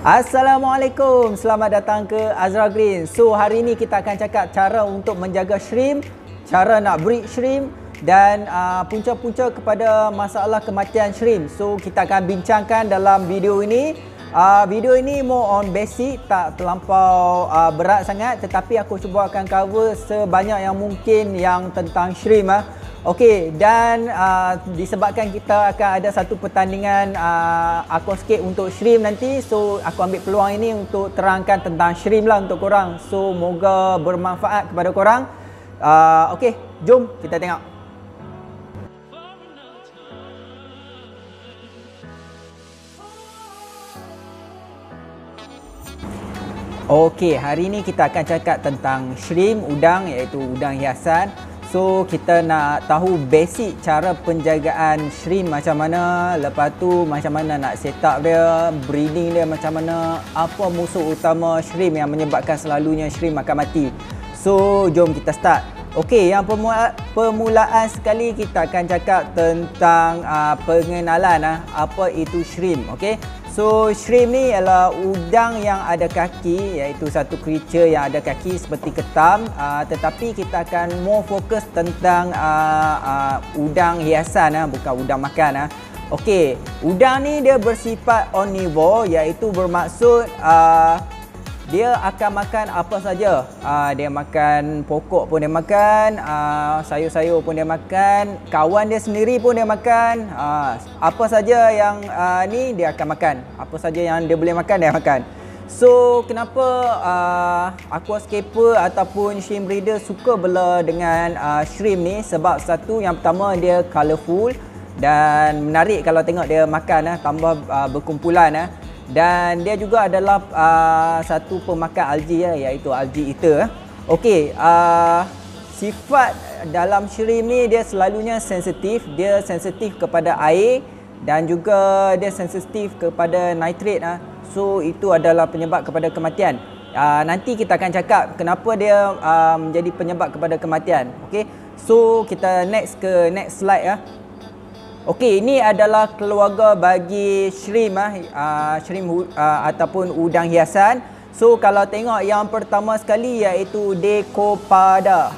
Assalamualaikum, selamat datang ke Azra Green. So hari ini kita akan cakap cara untuk menjaga shrimp, cara nak breed shrimp dan punca-punca kepada masalah kematian shrimp. So kita akan bincangkan dalam video ini. Video ini more on basic, tak terlampau berat sangat, tetapi aku cuba akan cover sebanyak yang mungkin yang tentang shrimp. Okey, dan disebabkan kita akan ada satu pertandingan aquascape untuk shrimp nanti, so aku ambil peluang ini untuk terangkan tentang shrimp lah untuk korang. So moga bermanfaat kepada korang. Okey, jom kita tengok. Okey, hari ini kita akan cakap tentang shrimp, udang, iaitu udang hiasan. So kita nak tahu basic cara penjagaan shrimp macam mana, lepas tu macam mana nak set up dia, breeding dia macam mana, apa musuh utama shrimp yang menyebabkan selalunya shrimp akan mati. So jom kita start. Okey, yang permulaan sekali kita akan cakap tentang pengenalan apa itu shrimp. Okey. So shrimp ni ialah udang yang ada kaki, iaitu satu creature yang ada kaki seperti ketam, tetapi kita akan more fokus tentang udang hiasan, bukan udang makan. Okey, udang ni dia bersifat omnivore, iaitu bermaksud dia akan makan apa saja. Dia makan pokok pun dia makan, sayur-sayur pun dia makan, kawan dia sendiri pun dia makan. Apa saja yang ni dia akan makan. Apa saja yang dia boleh makan dia makan. So kenapa aquascaper ataupun shrimp breeder suka bela dengan shrimp ni? Sebab satu, yang pertama dia colourful dan menarik kalau tengok dia makan, tambah berkumpulan. Dan dia juga adalah satu pemakan algae, iaitu algae eater. Okey, sifat dalam shrimp ni dia selalunya sensitif. Dia sensitif kepada air dan juga dia sensitif kepada nitrate. So itu adalah penyebab kepada kematian. Nanti kita akan cakap kenapa dia menjadi penyebab kepada kematian. Okey, so kita next slide. Okey, ini adalah keluarga bagi shrimp, shrimp ataupun udang hiasan. So kalau tengok yang pertama sekali iaitu Decopada.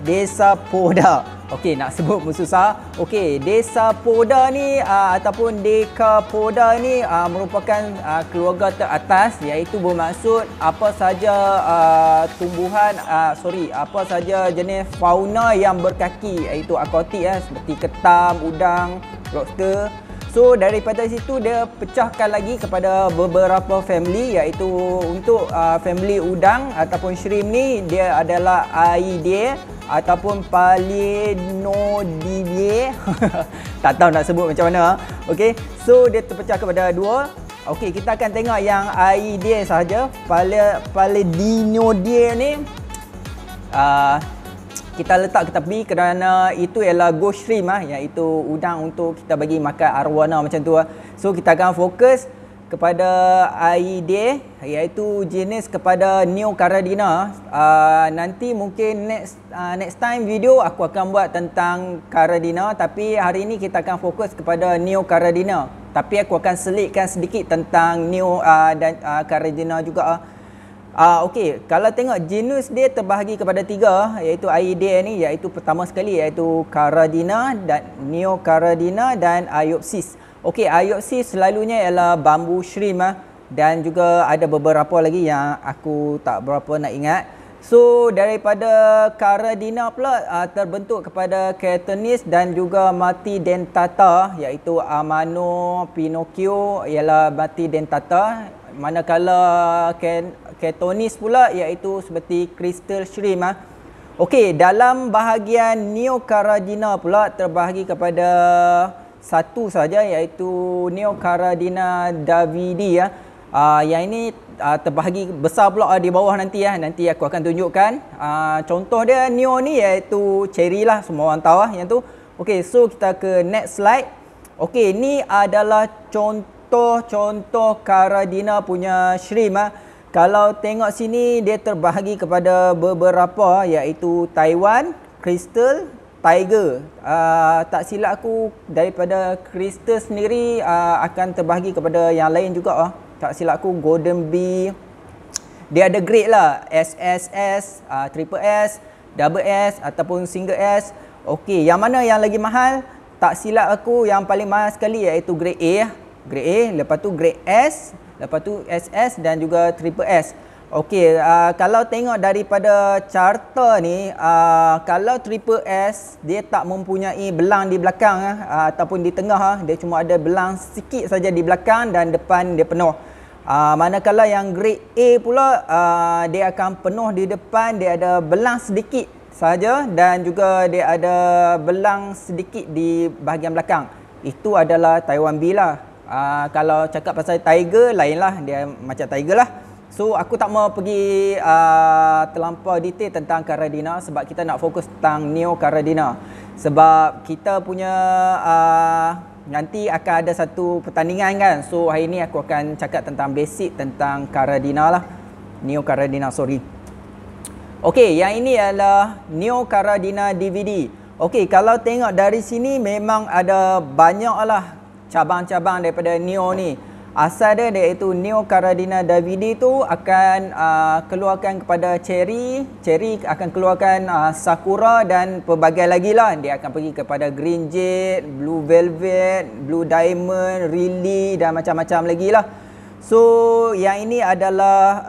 Decapoda. Okey, nak sebut pun susah. Okey, Decapoda ni ataupun Decapoda ni merupakan keluarga teratas, iaitu bermaksud apa saja tumbuhan apa saja jenis fauna yang berkaki, iaitu akuatik, seperti ketam, udang, lobster. So daripada situ dia pecahkan lagi kepada beberapa family, iaitu untuk family udang ataupun shrimp ni dia adalah Aidae ataupun Palinodidae. Tak tahu nak sebut macam mana. Okey, so dia terpecah kepada dua. Okey, kita akan tengok yang Aidae sahaja. Palinodidae ni kita letak ke tepi kerana itu ialah ghost shrimp, iaitu udang untuk kita bagi makan arwana macam tu. So kita akan fokus kepada Aidae, iaitu jenis kepada Neocaridina. Nanti mungkin next time video aku akan buat tentang Caridina, tapi hari ini kita akan fokus kepada Neocaridina. Tapi aku akan selitkan sedikit tentang Neo dan Caridina juga. Okey, kalau tengok genus dia terbahagi kepada tiga, iaitu Aidae ni, iaitu pertama sekali iaitu Caridina dan Neocaridina dan Iopsis. Okey, Iopsis selalunya ialah bambu shrimp, dan juga ada beberapa lagi yang aku tak berapa nak ingat. So daripada Caridina pula terbentuk kepada Caetenis dan juga Martidentata, iaitu Amano Pinocchio ialah Martidentata, manakala Caetenis pula iaitu seperti crystal shrimp. Okey, dalam bahagian Neocaridina pula terbahagi kepada satu saja, iaitu Neocaridina davidi. Yang ini terbahagi besar pula di bawah nanti. Nanti aku akan tunjukkan. Contoh dia Neo ni iaitu cherry lah, semua orang tahu yang tu. Okey, so kita ke next slide. Okey, ni adalah contoh Caridina punya shrimp. Kalau tengok sini dia terbahagi kepada beberapa, iaitu Taiwan, Crystal, Tiger. Tak silap aku daripada Crystal sendiri akan terbahagi kepada yang lain juga. Tak silap aku Golden Bee. Dia ada grade lah. SSS, Triple S, Double S ataupun Single S. Okey, yang mana yang lagi mahal? Tak silap aku yang paling mahal sekali iaitu grade A. Grade A, lepas tu grade S, lepas tu SS dan juga Triple S. Okey, kalau tengok daripada carta ni, kalau Triple S dia tak mempunyai belang di belakang ataupun di tengah, dia cuma ada belang sikit saja di belakang dan depan dia penuh. Manakala yang grade A pula, dia akan penuh di depan, dia ada belang sedikit saja dan juga dia ada belang sedikit di bahagian belakang. Itu adalah Taiwan Bee lah. Kalau cakap pasal Tiger, lain lah, dia macam Tiger lah. So aku tak mau pergi terlampau detail tentang Caradina sebab kita nak fokus tentang Neo Caradina. Sebab kita punya nanti akan ada satu pertandingan kan. So hari ni aku akan cakap tentang basic tentang Caradina lah. Neo Caradina, sorry. Okey, yang ini adalah Neo Caradina DVD. Okey, kalau tengok dari sini memang ada banyak lah cabang-cabang daripada Neo ni. Asal dia iaitu Neo Caradina DVD tu akan keluarkan kepada Cherry. Cherry akan keluarkan Sakura dan pelbagai lagi lah. Dia akan pergi kepada Green Jade, Blue Velvet, Blue Diamond, Riley dan macam-macam lagi lah. So yang ini adalah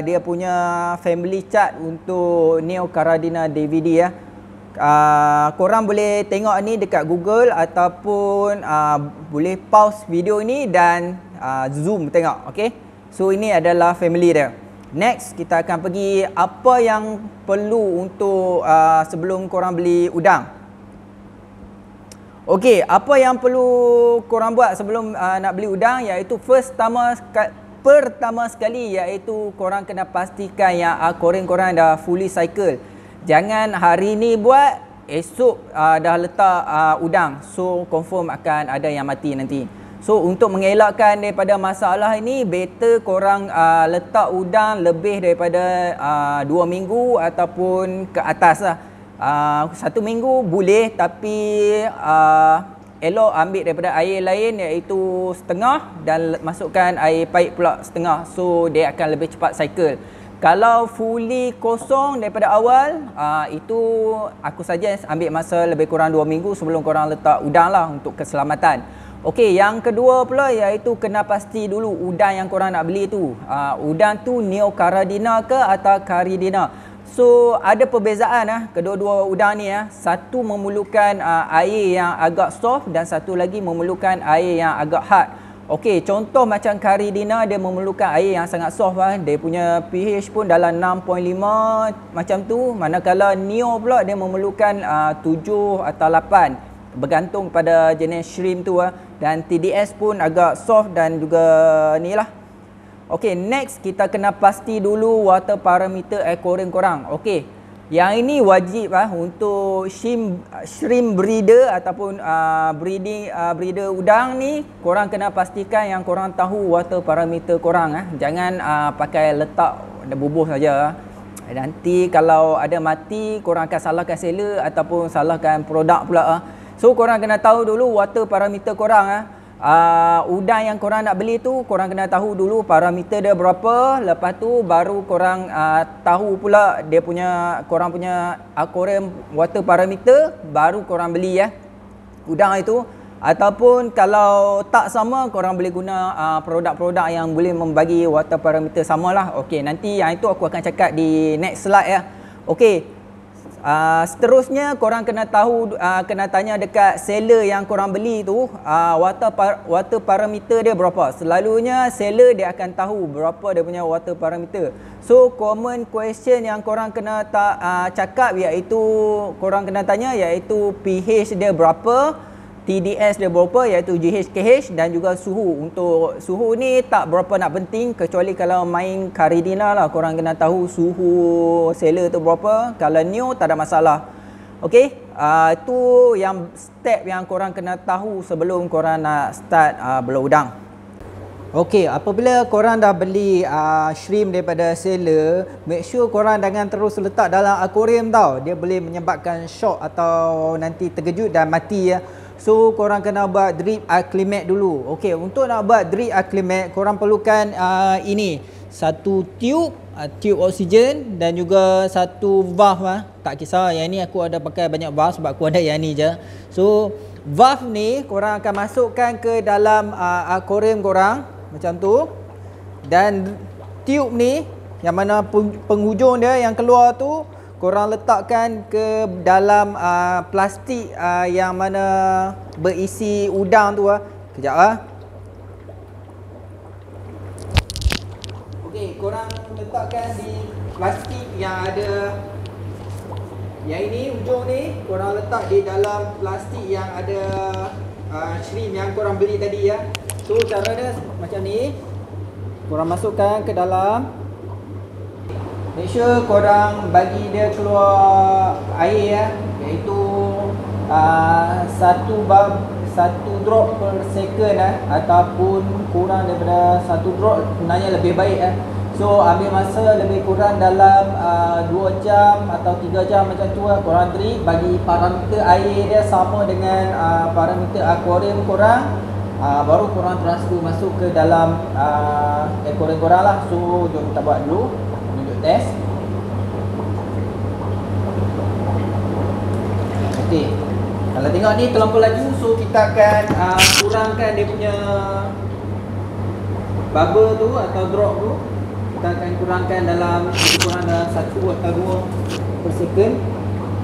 dia punya family chart untuk Neo Caradina DVD ya. Korang boleh tengok ni dekat Google ataupun boleh pause video ini dan zoom tengok, okey. So ini adalah family dia. Next kita akan pergi apa yang perlu untuk sebelum korang beli udang. Okey, apa yang perlu korang buat sebelum nak beli udang iaitu pertama sekali iaitu korang kena pastikan yang akwaриum korang dah fully cycle. Jangan hari ni buat, esok dah letak udang. So confirm akan ada yang mati nanti. So untuk mengelakkan daripada masalah ini, better korang letak udang lebih daripada 2 minggu ataupun ke atas lah. 1 minggu boleh, tapi elok ambil daripada air lain iaitu setengah dan masukkan air pahit pula setengah. So dia akan lebih cepat cycle. Kalau fully kosong daripada awal, itu aku suggest ambil masa lebih kurang 2 minggu sebelum korang letak udang lah untuk keselamatan. Okey, yang kedua pula iaitu kena pasti dulu udang yang korang nak beli tu. Udang tu Neo Caradina ke atau Caridina. So ada perbezaan kedua-dua udang ni Satu memerlukan air yang agak soft dan satu lagi memerlukan air yang agak hard. Okey, contoh macam Caridina dia memerlukan air yang sangat soft Dia punya pH pun dalam 6.5 macam tu. Manakala Neo pula dia memerlukan 7 atau 8 bergantung pada jenis shrimp tu dan TDS pun agak soft dan juga ni lah. Okey, next kita kena pasti dulu water parameter aquarium korang. Okey, yang ini wajib untuk shrimp breeder ataupun breeder udang ni. Korang kena pastikan yang korang tahu water parameter korang. Jangan pakai letak bubuh saja. Nanti kalau ada mati, korang akan salahkan seller ataupun salahkan produk pula. So korang kena tahu dulu water parameter korang. Udang yang korang nak beli tu korang kena tahu dulu parameter dia berapa. Lepas tu baru korang tahu pula dia punya, korang punya aquarium water parameter, baru korang beli udang itu. Ataupun kalau tak sama, korang boleh guna produk-produk yang boleh membagi water parameter samalah. Okey, nanti yang itu aku akan cakap di next slide Okey. Seterusnya korang kena tahu, kena tanya dekat seller yang korang beli tu water parameter dia berapa. Selalunya seller dia akan tahu berapa dia punya water parameter. So common question yang korang kena cakap iaitu, korang kena tanya iaitu pH dia berapa, TDS dia berapa iaitu GHKH dan juga suhu. Untuk suhu ni tak berapa nak penting kecuali kalau main Caridina lah, korang kena tahu suhu seller tu berapa. Kalau Neo tak ada masalah. Okey, itu yang step yang korang kena tahu sebelum korang nak start belah udang. Okey, apabila korang dah beli shrimp daripada seller, make sure korang jangan terus letak dalam akuarium tau. Dia boleh menyebabkan shock atau nanti terkejut dan mati ya. So korang kena buat drip acclimate dulu. Okey, untuk nak buat drip acclimate, korang perlukan ini, satu tube oksigen dan juga satu valve Tak kisah, yang ni aku ada pakai banyak valve sebab aku ada yang ni je. So valve ni korang akan masukkan ke dalam akuarium korang macam tu, dan tube ni yang mana penghujung dia yang keluar tu korang letakkan ke dalam plastik yang mana berisi udang tu Kejap Okey, korang letakkan di plastik yang ada yang ini, ujung ni korang letak di dalam plastik yang ada shrimp yang korang beli tadi ya. So cara dia macam ni, korang masukkan ke dalam. Make sure korang bagi dia keluar air ya, iaitu satu drop per second ataupun kurang daripada satu drop sebenarnya lebih baik So ambil masa lebih kurang dalam 2 jam atau 3 jam macam tu korang drip, bagi parameter air dia sama dengan parameter akuarium korang. Baru korang transfer masuk ke dalam akuarium korang lah. So jom kita buat dulu untuk test. Okey, kalau tengok ni terlampau laju, so kita akan kurangkan dia punya bubble tu atau drop tu. Kita akan kurangkan dalam kurang dalam 1 atau 2 per second.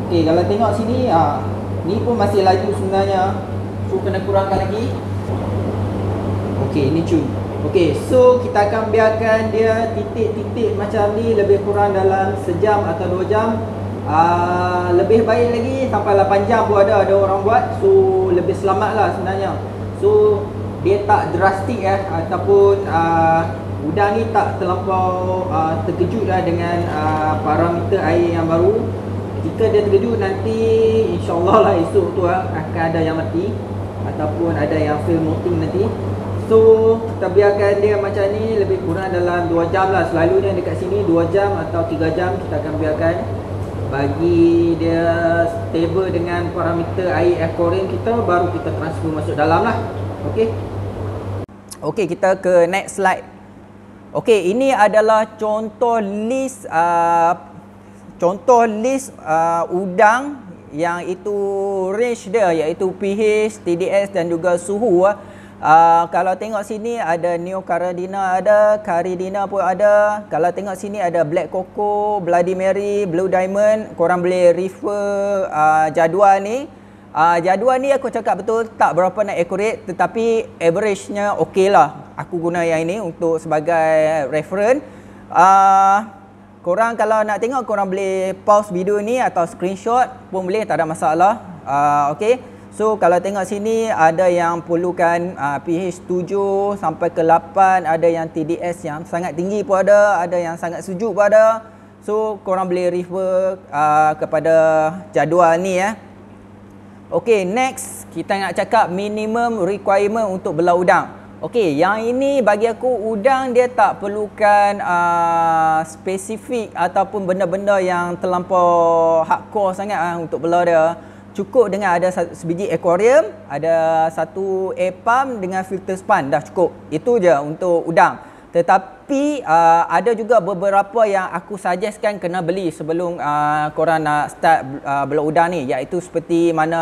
Okey, kalau tengok sini ni pun masih laju sebenarnya. So kena kurangkan lagi. Okey, ini cun. Okey, so kita akan biarkan dia titik-titik macam ni lebih kurang dalam sejam atau 2 jam. Lebih baik lagi sampai 8 jam pun ada orang buat. So lebih selamat lah sebenarnya. So dia tak drastik ataupun udang ni tak terlampau terkejut dengan parameter air yang baru. Jika dia terkejut, nanti insyaAllah lah esok tu akan ada yang mati ataupun ada yang fail molting nanti. So kita biarkan dia macam ni lebih kurang dalam 2 jam lah. Selalunya dekat sini 2 jam atau 3 jam kita akan biarkan, bagi dia stable dengan parameter air akuarium kita, baru kita transfer masuk dalam lah. Okey. Okey, kita ke next slide. Okey, ini adalah contoh list udang yang itu range dia, iaitu pH, TDS dan juga suhu. Kalau tengok sini ada Neocaridina, ada Caridina pun ada. Kalau tengok sini ada Black Coco, Bloody Mary, Blue Diamond. Korang boleh refer jadual ni. Jadual ni aku cakap betul tak berapa nak accurate, tetapi average-nya okey lah. Aku guna yang ini untuk sebagai reference. Korang kalau nak tengok, korang boleh pause video ni atau screenshot pun boleh, tak ada masalah. Okey. So kalau tengok sini ada yang perlukan pH 7 sampai ke 8, ada yang TDS yang sangat tinggi pun ada yang sangat sejuk pun ada. So korang boleh refer kepada jadual ni Okey, next kita nak cakap minimum requirement untuk belah udang. Okey, yang ini bagi aku udang dia tak perlukan spesifik ataupun benda-benda yang terlampau hardcore sangat untuk belah dia. Cukup dengan ada sebiji akuarium, ada satu air pump dengan filter span, dah cukup. Itu je untuk udang. Tetapi ada juga beberapa yang aku suggestkan kena beli sebelum korang nak start belah udang ni, iaitu seperti mana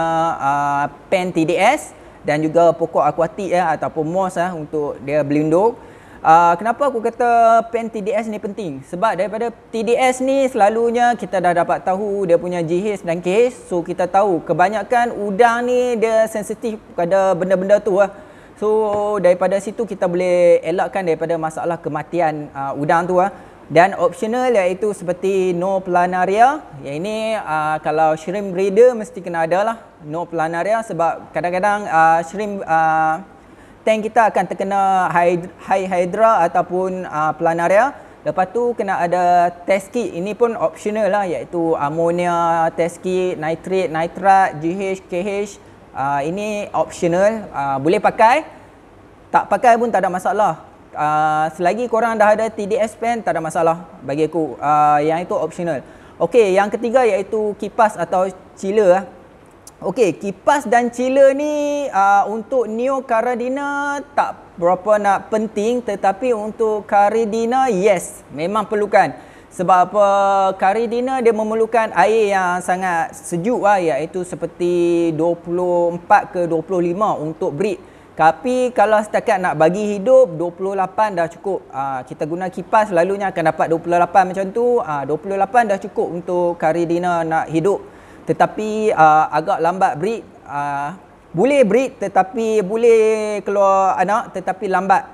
pen TDS dan juga pokok akuatik ataupun moss untuk dia berlindung. Kenapa aku kata pen TDS ni penting? Sebab daripada TDS ni selalunya kita dah dapat tahu dia punya GH dan KH. So kita tahu kebanyakan udang ni dia sensitif pada benda-benda tu So daripada situ kita boleh elakkan daripada masalah kematian udang tu Dan optional iaitu seperti no planaria. Yang ini kalau shrimp breeder mesti kena ada lah no planaria, sebab kadang-kadang shrimp tank kita akan terkena high hydra ataupun planaria. Lepas tu kena ada test kit. Ini pun optional lah, iaitu ammonia test kit, nitrate, nitrat, GH, KH. Ini optional, boleh pakai. Tak pakai pun tak ada masalah. selagi korang dah ada TDS pen, tak ada masalah bagi aku. Yang itu optional. Okey, yang ketiga iaitu kipas atau chiller. Okey, kipas dan chiller ni untuk Neo Caridina tak berapa nak penting, tetapi untuk Caridina yes, memang perlukan. Sebab apa? Caridina dia memerlukan air yang sangat sejuk iaitu seperti 24 ke 25 untuk breed. Tapi kalau setakat nak bagi hidup 28 dah cukup. Kita guna kipas selalunya akan dapat 28 macam tu. 28 dah cukup untuk Caridina nak hidup. Tetapi agak lambat breed. Boleh breed tetapi boleh keluar anak tetapi lambat.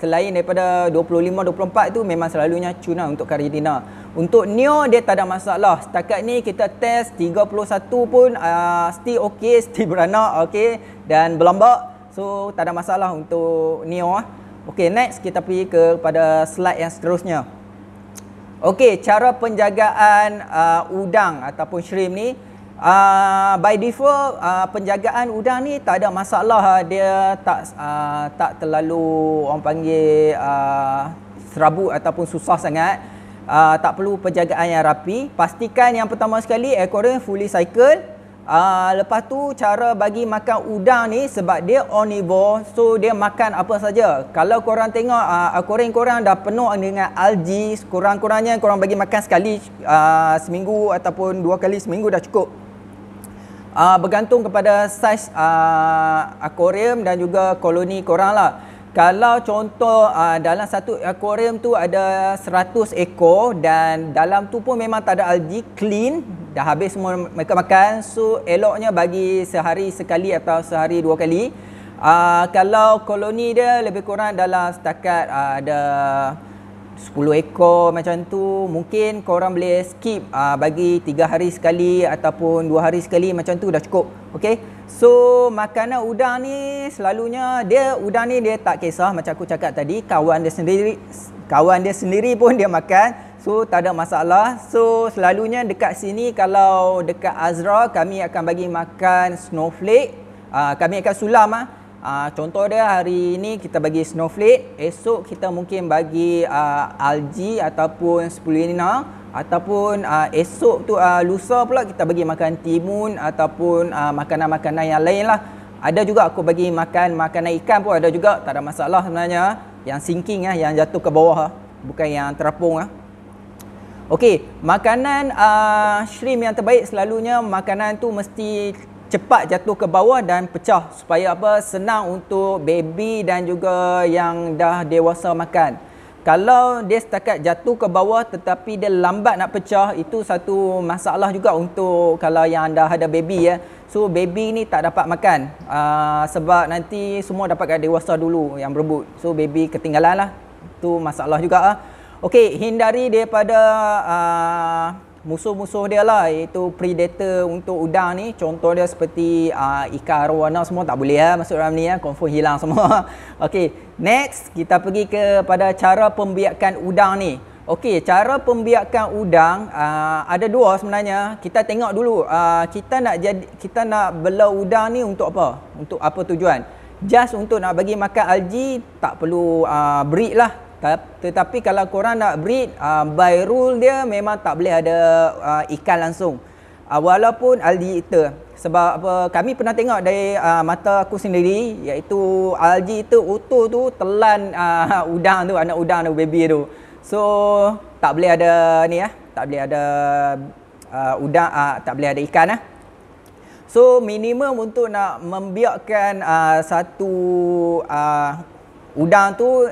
Selain daripada 25-24 tu memang selalunya cuna untuk Caridina. Untuk Neo dia tak ada masalah. Setakat ni kita test 31 pun still okey, still beranak okey dan berlambak. So tak ada masalah untuk Neo. Okey, next kita pergi kepada slide yang seterusnya. Okey, cara penjagaan udang ataupun shrimp ni. By default penjagaan udang ni tak ada masalah, dia tak terlalu orang panggil serabut ataupun susah sangat. Tak perlu penjagaan yang rapi. Pastikan yang pertama sekali aquarium fully cycle. Lepas tu cara bagi makan udang ni, sebab dia omnivore, so dia makan apa saja. Kalau korang tengok aquarium korang dah penuh dengan algae, kurang-kurangnya korang bagi makan sekali seminggu ataupun 2 kali seminggu dah cukup. Bergantung kepada saiz akuarium dan juga koloni korang lah. Kalau contoh dalam satu akuarium tu ada 100 ekor dan dalam tu pun memang tak ada algae, clean, dah habis semua mereka makan. So eloknya bagi sehari sekali atau sehari 2 kali. Kalau koloni dia lebih kurang dalam setakat ada 10 ekor macam tu, mungkin korang boleh skip bagi 3 hari sekali ataupun 2 hari sekali macam tu dah cukup. Okey. So makanan udang ni selalunya udang ni dia tak kisah, macam aku cakap tadi, kawan dia sendiri pun dia makan. So tak ada masalah. So selalunya dekat sini, kalau dekat Azra kami akan bagi makan snowflake. Kami akan sulam contoh dia hari ini kita bagi snowflake, esok kita mungkin bagi algae ataupun spirulina, ataupun esok tu lusa pula kita bagi makan timun ataupun makanan-makanan yang lain lah. Ada juga aku bagi makan makanan ikan pun ada juga, tak ada masalah sebenarnya. Yang sinking yang jatuh ke bawah bukan yang terapung. Okey, makanan shrimp yang terbaik selalunya makanan tu mesti cepat jatuh ke bawah dan pecah, supaya apa? Senang untuk baby dan juga yang dah dewasa makan. Kalau dia setakat jatuh ke bawah tetapi dia lambat nak pecah, itu satu masalah juga untuk kalau yang dah ada baby So baby ni tak dapat makan sebab nanti semua dapat kat dewasa dulu yang berebut. So baby ketinggalan lah. Itu masalah juga Okey, hindari daripada musuh-musuh dia lah, iaitu predator untuk udang ni. Contoh dia seperti ikan arwana semua tak boleh masuk dalam ni confirm hilang semua. Okey, next kita pergi kepada cara pembiakan udang ni. Okey, cara pembiakan udang ada dua sebenarnya. Kita tengok dulu kita nak bela udang ni untuk apa? Untuk apa tujuan? Just untuk nak bagi makan algae, tak perlu breed lah. Tetapi kalau korang nak breed, by rule dia memang tak boleh ada ikan langsung. Walaupun algae eater. Sebab apa, kami pernah tengok dari mata aku sendiri, iaitu algae eater auto tu telan udang tu, anak udang tu, baby tu. So tak boleh ada ni tak boleh ada udang, tak boleh ada ikan So minimum untuk nak membiakkan satu udang tu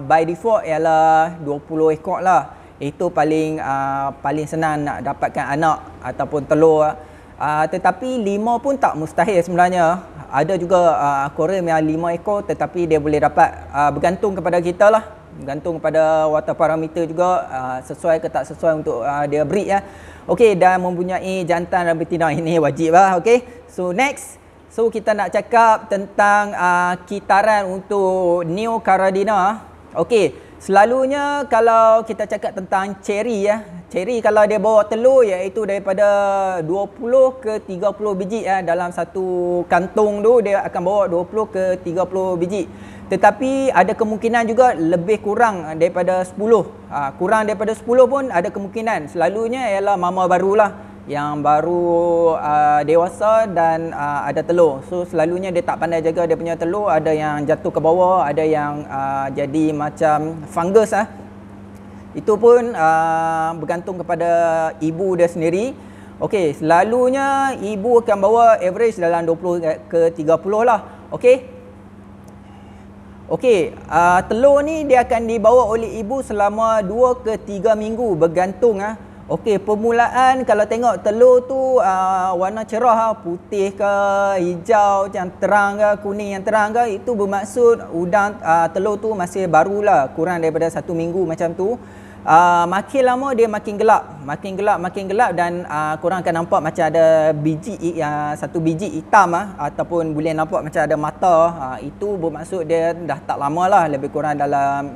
by default ialah 20 ekor lah. Itu paling senang nak dapatkan anak ataupun telur. Tetapi 5 pun tak mustahil sebenarnya. Ada juga aquarium yang 5 ekor tetapi dia boleh dapat, bergantung kepada kita lah. Bergantung kepada water parameter juga, sesuai ke tak sesuai untuk dia breed Okey, dan mempunyai jantan dan betina, ini wajib lah. Okey. So next, so kita nak cakap tentang kitaran untuk Neo Caridina. Okey, selalunya kalau kita cakap tentang cherry cherry kalau dia bawa telur iaitu daripada 20 ke 30 biji dalam satu kantung tu dia akan bawa 20 ke 30 biji. Tetapi ada kemungkinan juga lebih kurang daripada 10. Kurang daripada 10 pun ada kemungkinan. Selalunya ialah mama barulah yang baru dewasa dan ada telur. So selalunya dia tak pandai jaga dia punya telur, ada yang jatuh ke bawah, ada yang jadi macam fungus Itu pun bergantung kepada ibu dia sendiri. Okey, selalunya ibu akan bawa average dalam 20 ke 30 lah. Okey. Okey, telur ni dia akan dibawa oleh ibu selama 2 ke 3 minggu bergantung Okey, permulaan kalau tengok telur tu warna cerah putih ke, hijau yang terang ke, kuning yang terang ke, itu bermaksud udang telur tu masih barulah, kurang daripada 1 minggu macam tu. Makin lama dia makin gelap dan korang akan nampak macam ada biji satu biji hitam ataupun boleh nampak macam ada mata. Itu bermaksud dia dah tak lama lah, lebih kurang dalam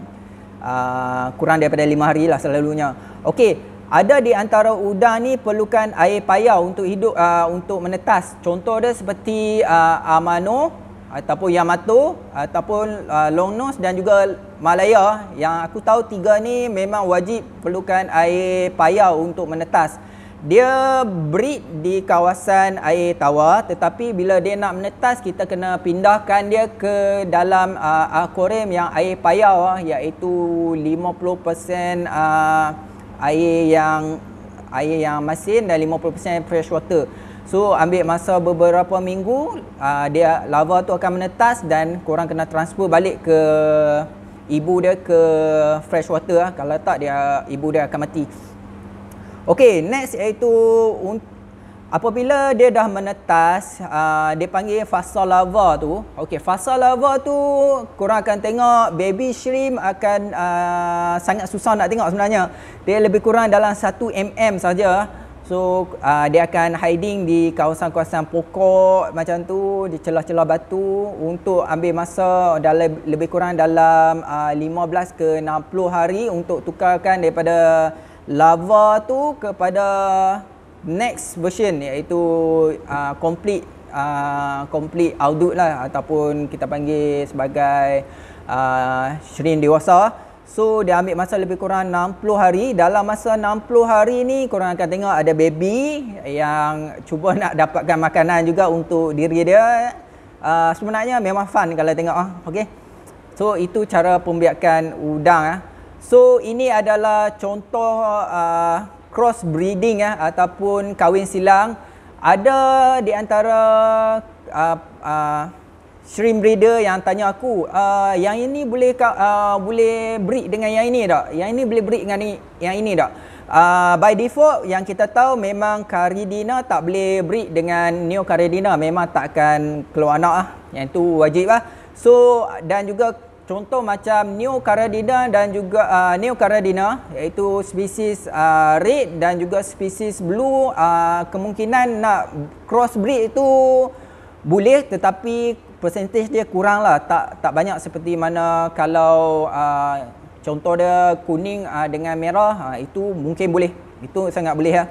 kurang daripada 5 hari lah selalunya. Okey, ada di antara udang ni perlukan air payau untuk hidup, untuk menetas. Contoh dia seperti Amano ataupun Yamato ataupun Longnose dan juga Malaya. Yang aku tahu 3 ni memang wajib perlukan air payau untuk menetas. Dia breed di kawasan air tawar, tetapi bila dia nak menetas kita kena pindahkan dia ke dalam akuarium yang air payau iaitu 50% air yang masin dan 50% fresh water. So ambil masa beberapa minggu, dia lava tu akan menetas dan korang kena transfer balik ke ibu dia ke fresh water kalau tak dia ibu dia akan mati. Okey, next iaitu apabila dia dah menetas, dia panggil fasa lava tu. Okey, fasa lava tu korang akan tengok baby shrimp akan sangat susah nak tengok sebenarnya. Dia lebih kurang dalam 1 mm saja. So dia akan hiding di kawasan-kawasan pokok macam tu, di celah-celah batu untuk ambil masa dalam lebih kurang dalam 15 ke 60 hari untuk tukarkan daripada lava tu kepada next version iaitu complete adult lah ataupun kita panggil sebagai shrimp dewasa. So dia ambil masa lebih kurang 60 hari. Dalam masa 60 hari ni korang akan tengok ada baby yang cuba nak dapatkan makanan juga untuk diri dia. Sebenarnya memang fun kalau tengok okey. So itu cara pembiakan udang So ini adalah contoh cross breeding ataupun kahwin silang. Ada di antara shrimp breeder yang tanya aku, yang ini boleh breed dengan yang ini tak? Yang ini boleh breed dengan yang ini tak? By default yang kita tahu memang Caridina tak boleh breed dengan Neocaridina, memang tak akan keluar anak Yang itu wajib So dan juga contoh macam Neocaridina dan juga Neocaridina iaitu spesies red dan juga spesies blue, kemungkinan nak cross breed itu boleh, tetapi percentage dia kurang lah, tak banyak seperti mana kalau contoh dia kuning dengan merah, itu mungkin boleh, itu sangat boleh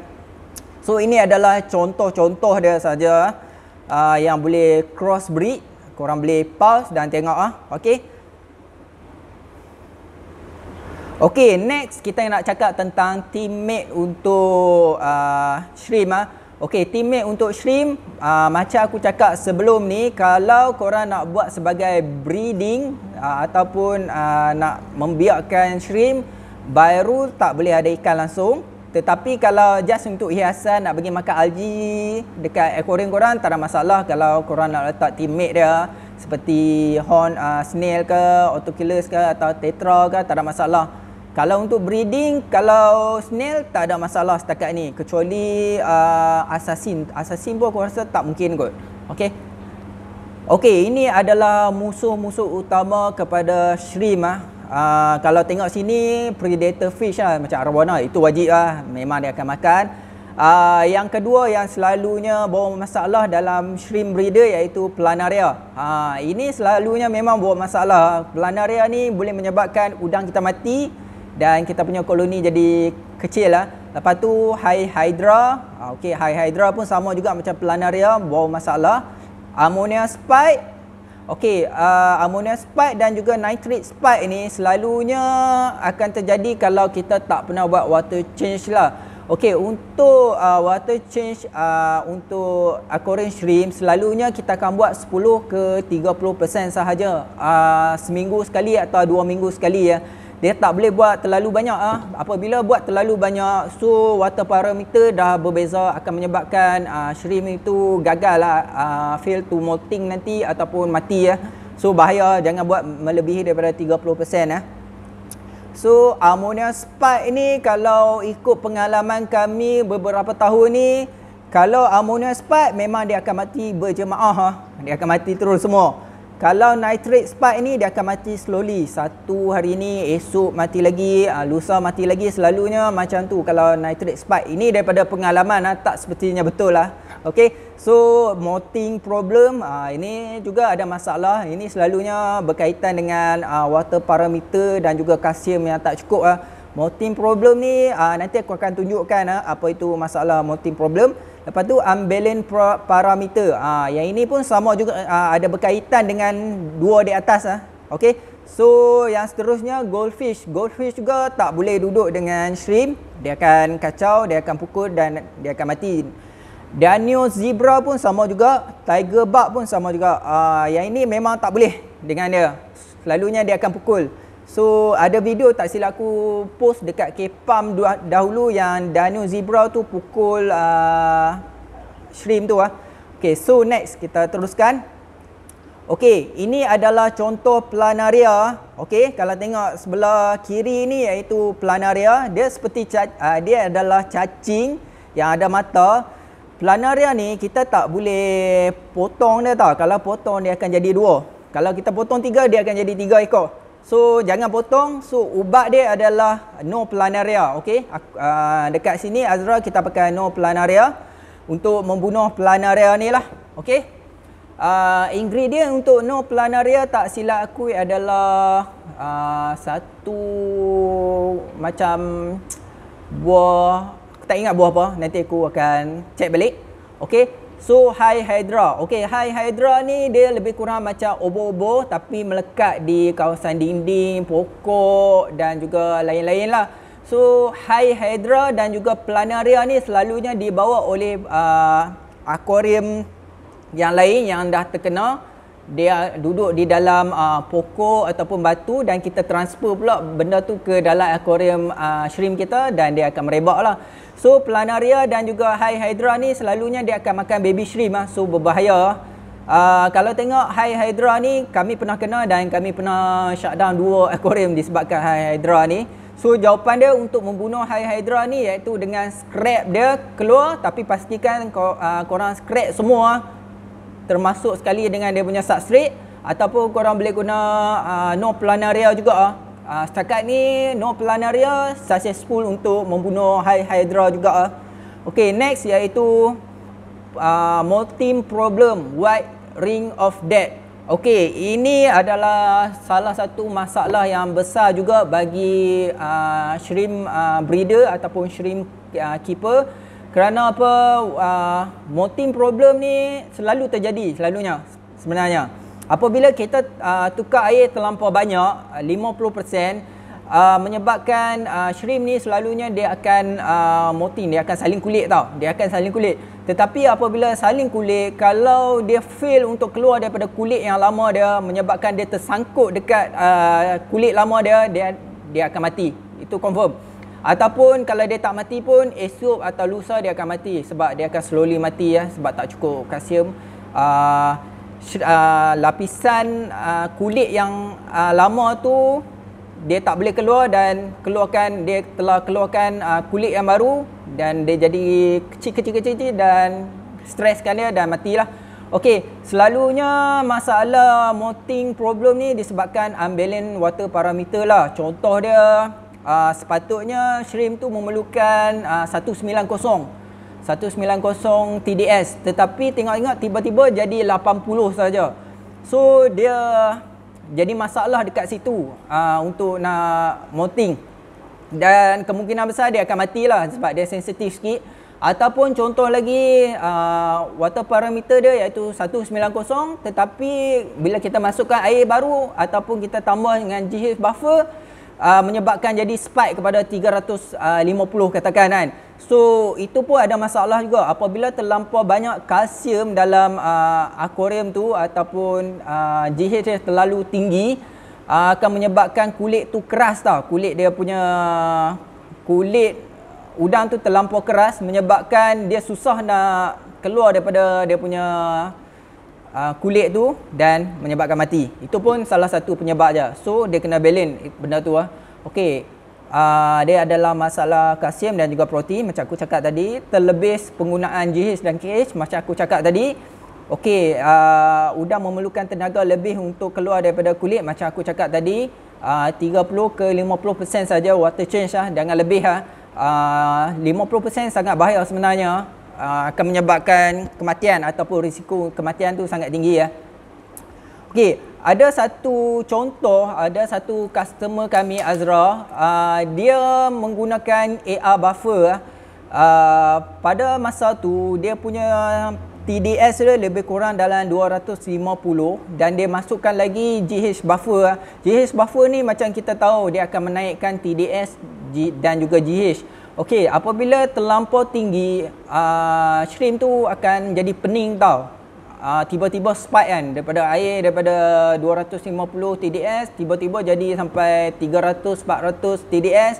So ini adalah contoh-contoh dia saja yang boleh cross breed. Korang boleh pause dan tengok okey. Okey, next kita nak cakap tentang teammate untuk shrimp Okey, teammate untuk shrimp, macam aku cakap sebelum ni, kalau korang nak buat sebagai breeding ataupun nak membiakkan shrimp, by rule tak boleh ada ikan langsung. Tetapi kalau just untuk hiasan, nak bagi makan algae dekat aquarium korang, tak ada masalah kalau korang nak letak teammate dia seperti horn snail ke, autochilus ke atau tetra ke, tak ada masalah. Kalau untuk breeding, kalau snail tak ada masalah setakat ni, kecuali assassin pun aku rasa tak mungkin kot. Okey. Okey, ini adalah musuh-musuh utama kepada shrimp kalau tengok sini predator fish macam arowana, itu wajib memang dia akan makan. Yang kedua yang selalunya bawa masalah dalam shrimp breeder iaitu planaria. Ini selalunya memang bawa masalah. Planaria ni boleh menyebabkan udang kita mati dan kita punya koloni jadi kecil Lepas tu high hydra. Okey, high hydra pun sama juga macam planaria, bawa masalah. Ammonia spike. Okey, ammonia spike dan juga nitrate spike ni selalunya akan terjadi kalau kita tak pernah buat water change lah. Okey, untuk water change untuk aquarium shrimp selalunya kita akan buat 10 ke 30% sahaja. Seminggu sekali atau 2 minggu sekali ya. Dia tak boleh buat terlalu banyak Apabila buat terlalu banyak, so water parameter dah berbeza, akan menyebabkan shrimp itu gagal lah, fail to molting nanti ataupun mati ya. So bahaya, jangan buat melebihi daripada 30% ya. So ammonia spike ini kalau ikut pengalaman kami beberapa tahun ni, kalau ammonia spike memang dia akan mati berjemaah dia akan mati terus semua. Kalau nitrate spike ni dia akan mati slowly. Satu hari ni, esok mati lagi, lusa mati lagi, selalunya macam tu kalau nitrate spike. Ini daripada pengalaman tak sepertinya betul lah. Okey, so molting problem ini juga ada masalah. Ini selalunya berkaitan dengan water parameter dan juga kalsium yang tak cukup Molting problem ni nanti aku akan tunjukkan apa itu masalah molting problem. Lepas tu unbalanced parameter. Yang ini pun sama juga, ada berkaitan dengan dua di atas Okey. So yang seterusnya goldfish. Goldfish juga tak boleh duduk dengan shrimp. Dia akan kacau, dia akan pukul dan dia akan mati. Danio zebra pun sama juga, tiger barb pun sama juga. Yang ini memang tak boleh dengan dia. Selalunya dia akan pukul. So ada video tak silap aku post dekat Kpam dahulu yang Danio zebra tu pukul shrimp tu Okay, so next kita teruskan. Okay, ini adalah contoh planaria. Okay, kalau tengok sebelah kiri ni iaitu planaria. Dia seperti dia adalah cacing yang ada mata. Planaria ni kita tak boleh potong dia tau. Kalau potong dia akan jadi 2. Kalau kita potong 3 dia akan jadi 3 ekor. So jangan potong. So ubat dia adalah no planaria. Okey, dekat sini Azra kita pakai no planaria untuk membunuh planaria ni lah. Okey, ingredient untuk no planaria tak silap aku adalah satu macam buah, aku tak ingat buah apa, nanti aku akan check balik. Okey, so high hydra. Okey, high hydra ni dia lebih kurang macam obo-obo tapi melekat di kawasan dinding, pokok dan juga lain-lain lah. So high hydra dan juga planaria ni selalunya dibawa oleh akuarium yang lain yang dah terkena. Dia duduk di dalam pokok ataupun batu dan kita transfer pula benda tu ke dalam akuarium shrimp kita dan dia akan merebak lah. So planaria dan juga high hydra ni selalunya dia akan makan baby shrimp so berbahaya. Kalau tengok high hydra ni kami pernah kena dan kami pernah shutdown 2 akuarium disebabkan high hydra ni. So jawapan dia untuk membunuh high hydra ni iaitu dengan scrap dia keluar, tapi pastikan korang scrap semua termasuk sekali dengan dia punya substrate, ataupun korang boleh guna no planaria juga. Setakat ni no planaria successful untuk membunuh high hydra juga. Okay, next iaitu molting problem, white ring of death. Okay, ini adalah salah satu masalah yang besar juga bagi shrimp breeder ataupun shrimp keeper. Kerana apa? Molting problem ni selalu terjadi selalunya sebenarnya. Apabila kita tukar air terlampau banyak, 50%, menyebabkan shrimp ni selalunya dia akan molting, dia akan saling kulit tau. Dia akan saling kulit. Tetapi apabila saling kulit, kalau dia fail untuk keluar daripada kulit yang lama dia, menyebabkan dia tersangkut dekat kulit lama dia akan mati. Itu confirm. Ataupun kalau dia tak mati pun, esok atau lusa dia akan mati sebab dia akan slowly mati sebab tak cukup kalsium. Lapisan kulit yang lama tu dia tak boleh keluar dan dia telah keluarkan kulit yang baru dan dia jadi kecil dan streskan dia dan matilah. Okey, selalunya masalah molting problem ni disebabkan unbalanced water parameter lah. Contoh dia sepatutnya shrimp tu memerlukan 190 TDS, tetapi tengok-tengok tiba-tiba jadi 80 saja. So dia jadi masalah dekat situ untuk nak molting. dan kemungkinan besar dia akan matilah sebab dia sensitif sikit. Ataupun contoh lagi water parameter dia iaitu 190, tetapi bila kita masukkan air baru ataupun kita tambah dengan GH buffer menyebabkan jadi spike kepada 350 katakan kan. So itu pun ada masalah juga apabila terlampau banyak kalsium dalam akuarium tu ataupun GH dia terlalu tinggi, akan menyebabkan kulit tu keras tau. Kulit dia punya kulit udang tu terlampau keras menyebabkan dia susah nak keluar daripada dia punya kulit tu dan menyebabkan mati. Itu pun salah satu penyebab je. So dia kena balance benda tu Okey. Dia adalah masalah kalsium dan juga protein macam aku cakap tadi, terlebih penggunaan GH dan KH macam aku cakap tadi. Okey, udang memerlukan tenaga lebih untuk keluar daripada kulit macam aku cakap tadi. 30 ke 50% saja water change jangan lebih 50% sangat bahaya sebenarnya, akan menyebabkan kematian ataupun risiko kematian tu sangat tinggi Okey, ada satu contoh, ada satu customer kami Azra, dia menggunakan AR buffer. Pada masa tu dia punya TDS dia lebih kurang dalam 250 dan dia masukkan lagi GH buffer. GH buffer ni macam kita tahu dia akan menaikkan TDS dan juga GH. Okey, apabila terlampau tinggi, shrimp tu akan jadi pening tau. Tiba-tiba spike kan daripada air daripada 250 TDS tiba-tiba jadi sampai 300 400 TDS.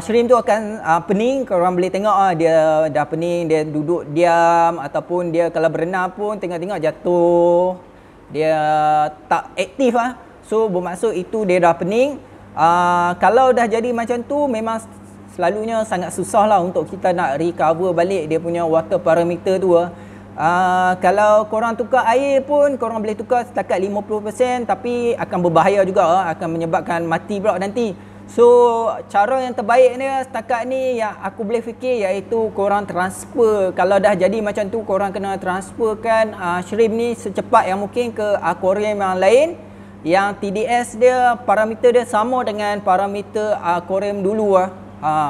Shrimp tu akan pening. Korang boleh tengok dia dah pening, dia duduk diam ataupun dia kalau berenang pun tengok-tengok jatuh. Dia tak aktif So bermaksud itu dia dah pening. Kalau dah jadi macam tu memang selalunya sangat susah lah untuk kita nak recover balik dia punya water parameter tu kalau korang tukar air pun korang boleh tukar setakat 50% tapi akan berbahaya juga akan menyebabkan mati pula nanti. So cara yang terbaik ni setakat ni yang aku boleh fikir iaitu korang transfer. Kalau dah jadi macam tu korang kena transferkan shrimp ni secepat yang mungkin ke akuarium yang lain yang TDS dia, parameter dia sama dengan parameter akuarium dulu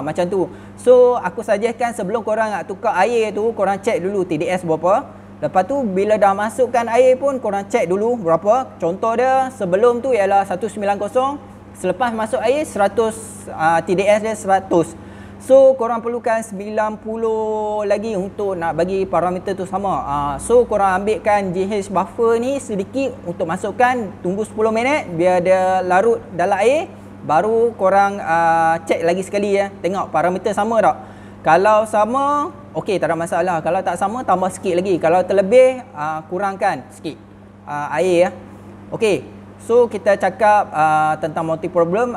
macam tu. So aku suggestkan sebelum korang nak tukar air tu korang check dulu TDS berapa. Lepas tu bila dah masukkan air pun korang check dulu berapa. Contoh dia sebelum tu ialah 190, selepas masuk air 100 TDS dia 100. So korang perlukan 90 lagi untuk nak bagi parameter tu sama. So korang ambilkan GH buffer ni sedikit untuk masukkan, tunggu 10 minit biar dia larut dalam air, baru korang check lagi sekali tengok parameter sama tak. Kalau sama, okey tak ada masalah. Kalau tak sama tambah sikit lagi. Kalau terlebih kurangkan sikit air Okey. So kita cakap tentang multi problem.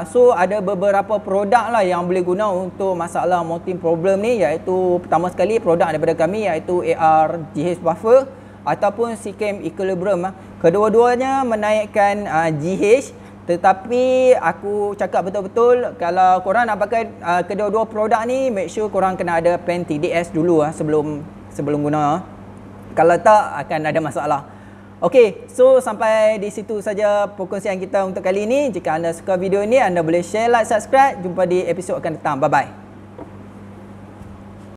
So ada beberapa produk lah yang boleh guna untuk masalah multi problem ni, iaitu pertama sekali produk daripada kami iaitu AR GH buffer ataupun SeaChem Equilibrium. Kedua-duanya menaikkan GH, tetapi aku cakap betul-betul kalau korang nak pakai kedua-dua produk ni, make sure korang kena ada plan TDS dulu sebelum guna. Kalau tak akan ada masalah. Okey, so sampai di situ saja perkongsian kita untuk kali ini. Jika anda suka video ini, anda boleh share, like, subscribe. Jumpa di episod akan datang. Bye-bye.